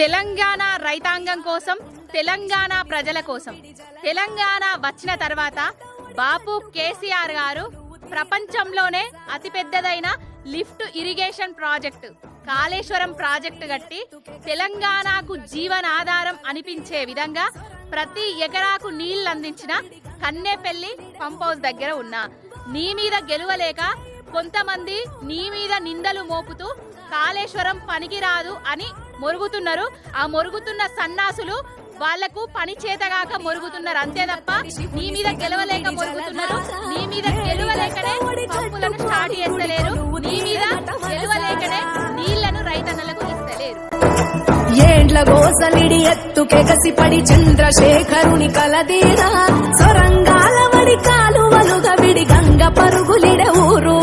తెలంగాణ రైతాంగం కోసం, తెలంగాణ ప్రజల కోసం తెలంగాణ వచ్చిన తర్వాత బాపు కేసీఆర్ గారు ప్రపంచంలోనే అతిపెద్దదైన lift irrigation project Kaleshwaram project కట్టి తెలంగాణకు జీవనాధారం అనిపించే విధంగా ప్రతి ఎకరాకు నీళ్లు అందించిన కన్నెపల్లి పంప్ హౌస్ దగ్గర ఉన్నా. నీ మీద గెలువలేక కొంతమంది నీ మీద నిందలు మోపుతూ కాళేశ్వరం పనికిరాదు అని మొరుగుతున్నారు. ఆ మొరుగుతున్న సన్నాసులు వాళ్లకు పని చేతగాక మొరుగుతున్నారు అంతే తప్ప నీ మీద గెలవలేక మొరుగుతున్నారు. నీ మీద గెలవలేకనే పంపులను స్టార్ట్ చేస్తలేరు. నీ మీద గెలవలేకనే నీళ్లను రైతన్నలకు ఇస్తలేరు. ఏండ్ల గోసలిడి ఎత్తుకెగసిపడి చంద్రశేఖరుని కలదీరా సొరంగాల వడి కాలువలుగా విడి గంగ పరుగులిడ ఊరు